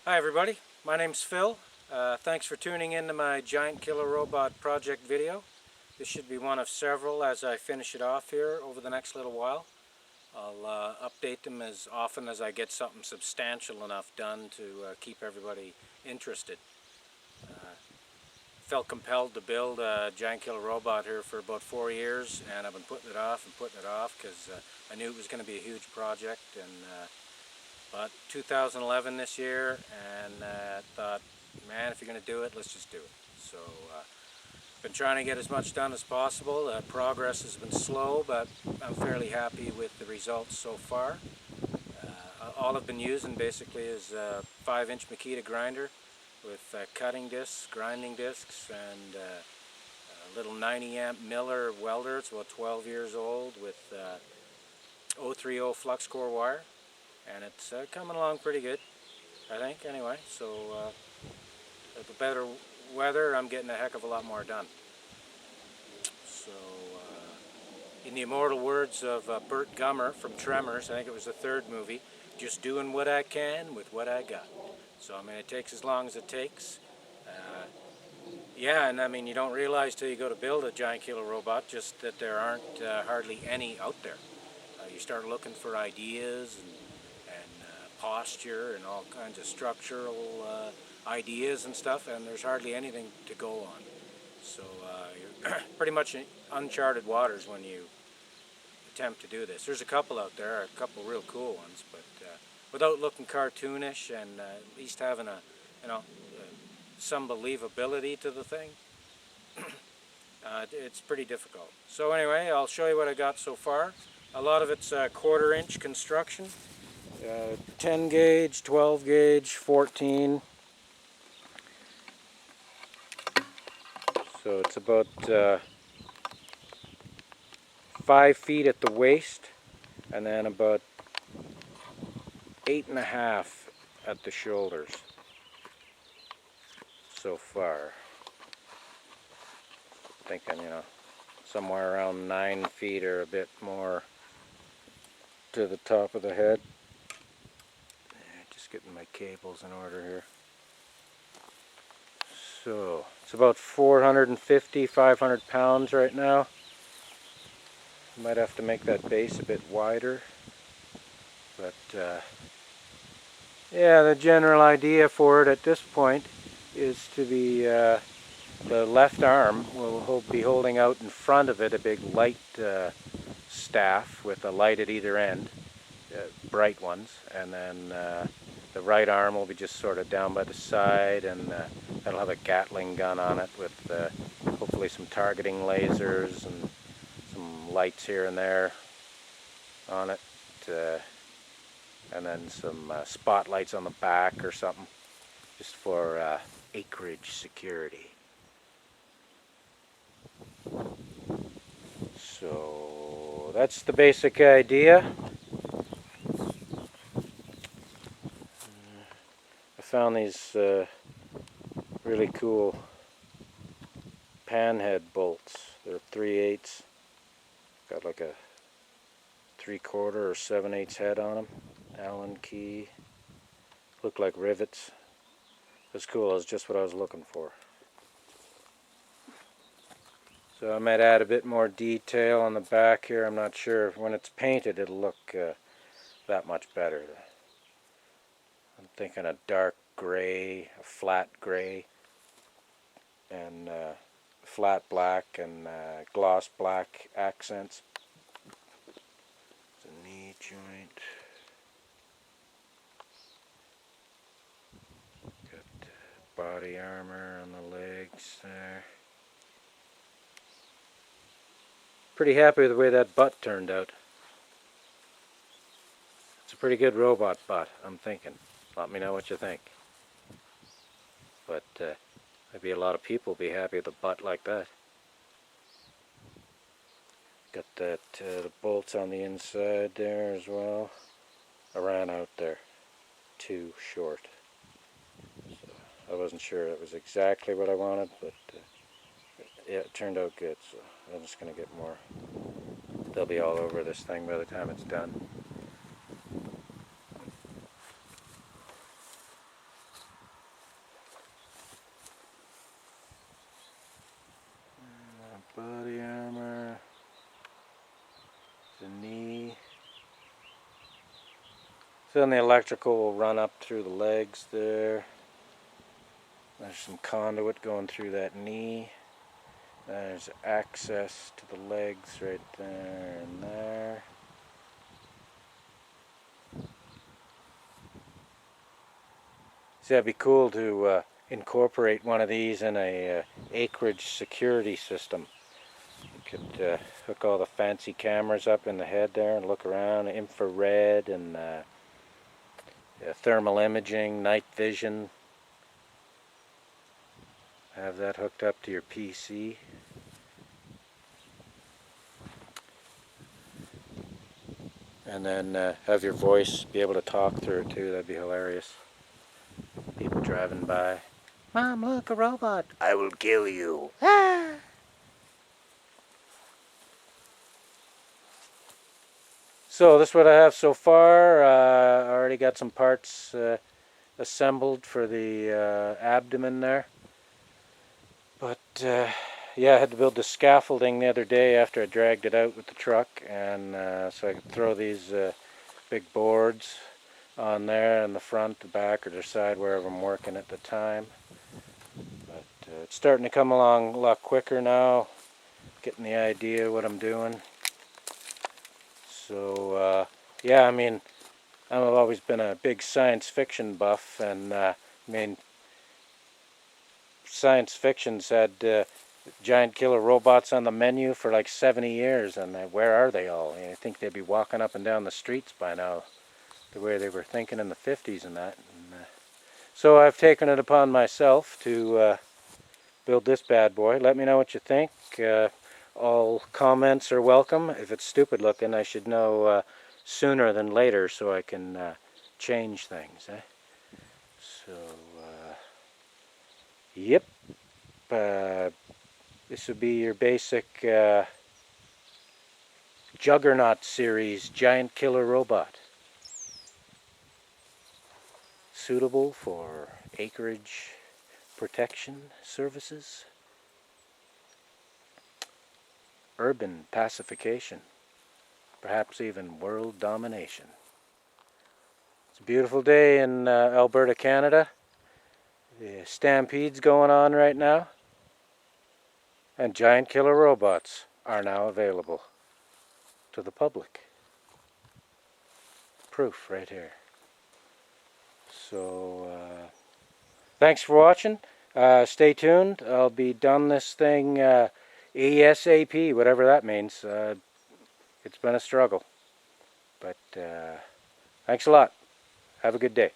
Hi everybody, my name's Phil. Thanks for tuning in to my Giant Killer Robot project video. This should be one of several as I finish it off here over the next little while. I'll update them as often as I get something substantial enough done to keep everybody interested. Felt compelled to build a Giant Killer Robot here for about 4 years, and I've been putting it off because I knew it was going to be a huge project, and but 2011 this year, and thought, man, if you're going to do it, let's just do it. So been trying to get as much done as possible. Progress has been slow, but I'm fairly happy with the results so far. All I've been using basically is a 5-inch Makita grinder with cutting discs, grinding discs, and a little 90 amp Miller welder. It's about 12 years old with 030 flux core wire, and it's coming along pretty good, I think, anyway. So with the better weather, I'm getting a heck of a lot more done. So in the immortal words of Burt Gummer from Tremors, I think it was the third movie, just doing what I can with what I got. So I mean, it takes as long as it takes. Yeah, and I mean, you don't realize till you go to build a Giant Killer Robot just that there aren't hardly any out there. You start looking for ideas and posture and all kinds of structural ideas and stuff, and there's hardly anything to go on. So you're pretty much in uncharted waters when you attempt to do this. There's a couple out there, a couple real cool ones, but without looking cartoonish and at least having a, some believability to the thing, it's pretty difficult. So anyway, I'll show you what I got so far. A lot of it's 1/4 inch construction, 10 gauge, 12 gauge, 14. So it's about 5 feet at the waist, and then about 8.5 at the shoulders so far. Thinking, somewhere around 9 feet or a bit more to the top of the head. Just getting my cables in order here. So it's about 450, 500 pounds right now. Might have to make that base a bit wider, but yeah, the general idea for it at this point is to be the left arm will be holding out in front of it a big light staff with a light at either end, bright ones, and then the right arm will be just sort of down by the side, and that'll have a Gatling gun on it with hopefully some targeting lasers and some lights here and there on it, and then some spotlights on the back or something, just for acreage security. So that's the basic idea. I found these really cool panhead bolts. They're 3/8. Got like a 3/4 or 7/8 head on them. Allen key. Look like rivets. That's cool. That's just what I was looking for. So I might add a bit more detail on the back here. I'm not sure. When it's painted, it'll look that much better. I'm thinking a dark gray, a flat gray, and flat black and gloss black accents. It's a knee joint. Got body armor on the legs there. Pretty happy with the way that butt turned out. It's a pretty good robot butt, I'm thinking. Let me know what you think. But maybe a lot of people will be happy with a butt like that. Got that the bolts on the inside there as well. I ran out there too short. So I wasn't sure it was exactly what I wanted, but yeah, it turned out good. So I'm just going to get more. They'll be all over this thing by the time it's done. So then the electrical will run up through the legs there. There's some conduit going through that knee. There's access to the legs right there and there. So that'd be cool to incorporate one of these in a acreage security system. You could hook all the fancy cameras up in the head there and look around, infrared and thermal imaging, night vision. Have that hooked up to your PC. And then have your voice be able to talk through it too. That'd be hilarious. People driving by. Mom, look, a robot. I will kill you. Ah! So this is what I have so far. I already got some parts assembled for the abdomen there. But yeah, I had to build the scaffolding the other day after I dragged it out with the truck, and so I could throw these big boards on there in the front, the back, or the side, wherever I'm working at the time. But it's starting to come along a lot quicker now, getting the idea of what I'm doing. So yeah, I mean, I've always been a big science fiction buff, and I mean, science fiction's had giant killer robots on the menu for like 70 years, and where are they all? I think they'd be walking up and down the streets by now, the way they were thinking in the 50s and that. And, so I've taken it upon myself to build this bad boy. Let me know what you think. All comments are welcome. If it's stupid looking, I should know sooner than later so I can change things. So, yep. This would be your basic Juggernaut series giant killer robot. Suitable for acreage protection services, urban pacification, perhaps even world domination. It's a beautiful day in Alberta, Canada. The stampede's going on right now, and giant killer robots are now available to the public. Proof right here. So thanks for watching. Stay tuned. I'll be done this thing ASAP, whatever that means. It's been a struggle. But thanks a lot. Have a good day.